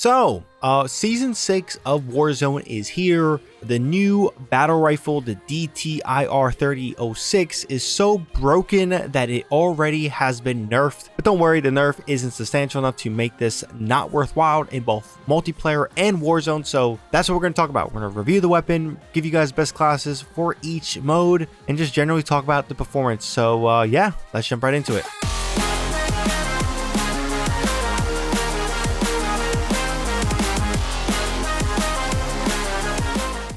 Season 6 of Warzone is here. The new battle rifle, the DTIR 3006, is so broken that it already has been nerfed. But don't worry, the nerf isn't substantial enough to make this not worthwhile in both multiplayer and Warzone. So that's what we're going to talk about. We're going to review the weapon, give you guys best classes for each mode, and just generally talk about the performance. So yeah, let's jump right into it.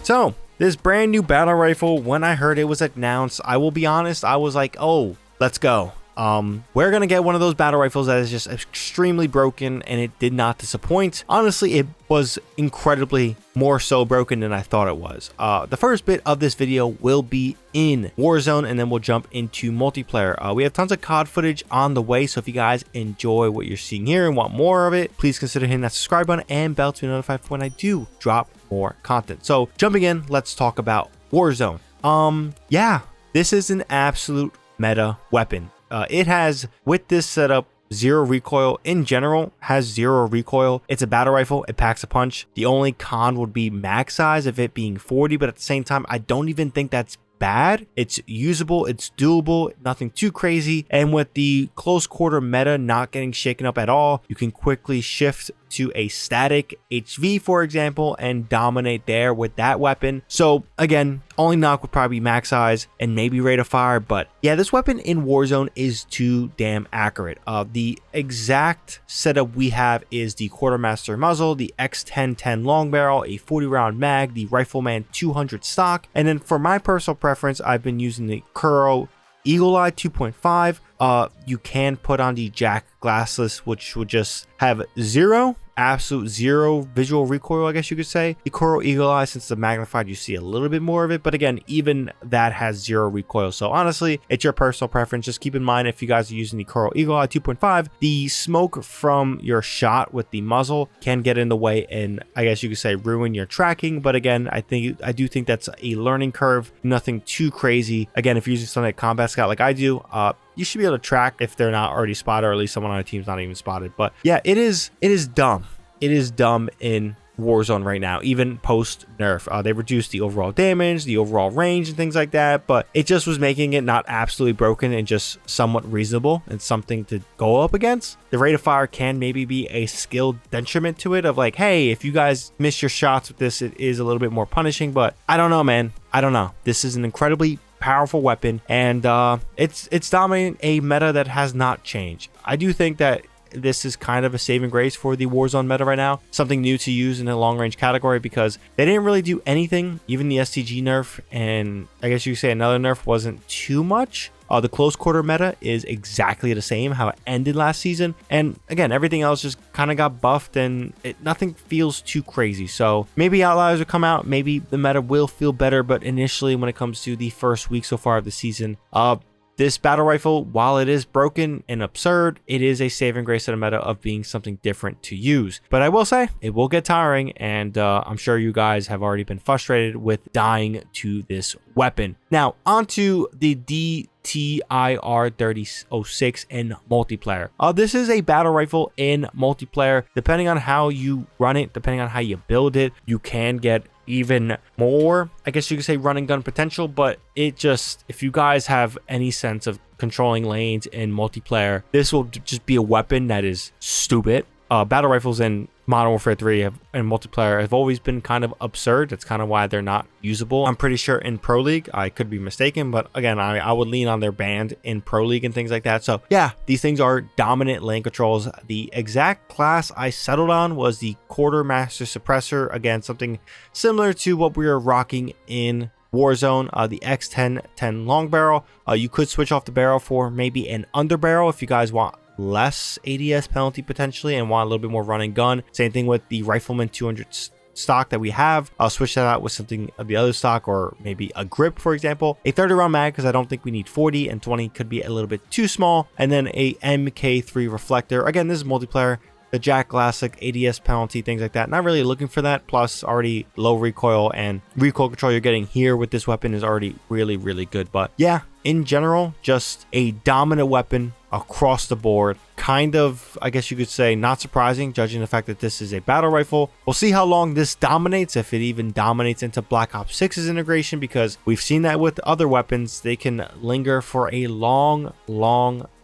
So, this brand new battle rifle, when I heard it was announced, I will be honest, I was like, oh, let's go. We're going to get one of those battle rifles that is just extremely broken, and it did not disappoint. Honestly, it was incredibly more so broken than I thought it was. The first bit of this video will be in Warzone, and then we'll jump into multiplayer. We have tons of COD footage on the way, so if you guys enjoy what you're seeing here and want more of it, please consider hitting that subscribe button and bell to be notified for when I do drop more content. So jumping in, let's talk about Warzone. Yeah, this is an absolute meta weapon. It has, with this setup, zero recoil. In general, has zero recoil. It's a battle rifle. It packs a punch. The only con would be mag size of it being 40, but at the same time, I don't even think that's bad. It's usable, it's doable, nothing too crazy. And with the close quarter meta not getting shaken up at all, you can quickly shift to a static HV, for example, and dominate there with that weapon. So again, only knock would probably be max size and maybe rate of fire, but yeah, this weapon in Warzone is too damn accurate. The exact setup we have is the quartermaster muzzle, the X1010 long barrel, a 40 round mag, the Rifleman 200 stock, and then for my personal preference, I've been using the Kuro Eagle Eye 2.5. You can put on the Jack Glassless, which would just have absolute zero visual recoil, I guess you could say. The Kuro Eagle Eye, since the magnified, you see a little bit more of it, but again, even that has zero recoil. So honestly, it's your personal preference. Just keep in mind, if you guys are using the Kuro Eagle Eye 2.5, the smoke from your shot with the muzzle can get in the way and, I guess you could say, ruin your tracking. But again, I do think that's a learning curve, nothing too crazy. Again, if you're using something like Combat Scout like I do, you should be able to track if they're not already spotted, or at least someone on a team's not even spotted. But yeah, it is dumb. It is dumb in Warzone right now, even post nerf. They reduced the overall damage, the overall range, and things like that, but it just was making it not absolutely broken and just somewhat reasonable and something to go up against. The rate of fire can maybe be a skill detriment to it, of like, hey, if you guys miss your shots with this, it is a little bit more punishing. But I don't know, man. I don't know. This is an incredibly powerful weapon, and it's dominating a meta that has not changed. I do think that this is kind of a saving grace for the Warzone meta right now, something new to use in the long range category, because they didn't really do anything. Even the STG nerf, and I guess you could say another nerf, wasn't too much. The close quarter meta is exactly the same how it ended last season, and again, everything else just kind of got buffed, and nothing feels too crazy. So maybe outliers will come out, maybe the meta will feel better, but initially, when it comes to the first week so far of the season, this battle rifle, while it is broken and absurd, it is a saving grace of the meta of being something different to use. But I will say, it will get tiring, and I'm sure you guys have already been frustrated with dying to this weapon. Now, onto the DTIR 3006 in multiplayer. This is a battle rifle in multiplayer. Depending on how you run it, depending on how you build it, you can get even more, I guess you could say, run and gun potential. But it just, if you guys have any sense of controlling lanes in multiplayer, this will just be a weapon that is stupid. Battle rifles in Modern Warfare 3 and multiplayer have always been kind of absurd. That's kind of why they're not usable. I'm pretty sure in Pro League, I could be mistaken, but again, I would lean on their band in Pro League and things like that. So yeah, these things are dominant lane controls. The exact class I settled on was the Quartermaster Suppressor. Again, something similar to what we were rocking in Warzone, the X1010 long barrel. You could switch off the barrel for maybe an under barrel if you guys want less ADS penalty potentially and want a little bit more run and gun. Same thing with the Rifleman 200 stock that we have. I'll switch that out with something of the other stock, or maybe a grip, for example. A 30 round mag, because I don't think we need 40, and 20 could be a little bit too small. And then a MK3 reflector. Again, this is multiplayer. the Jack Classic, ADS penalty, things like that. Not really looking for that. Plus, already low recoil and recoil control you're getting here with this weapon is already really, really good. But yeah, in general, just a dominant weapon across the board. Kind of, I guess you could say, not surprising, judging the fact that this is a battle rifle. We'll see how long this dominates, if it even dominates into Black Ops 6's integration, because we've seen that with other weapons. They can linger for a long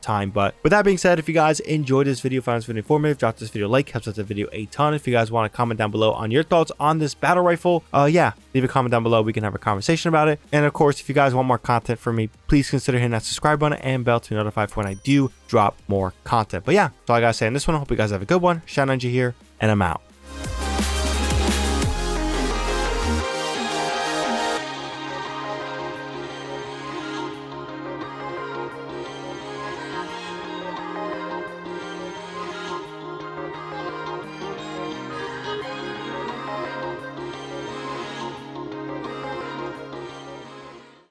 time. But with that being said, if you guys enjoyed this video, found this video informative, drop this video a like, helps out the video a ton. If you guys want to comment down below on your thoughts on this battle rifle, yeah, leave a comment down below. We can have a conversation about it. And of course, if you guys want more content from me, please consider hitting that subscribe button and bell to be notified for when I do drop more content. But yeah, that's all I gotta say on this one. I hope you guys have a good one. ShadowNinja here, and I'm out.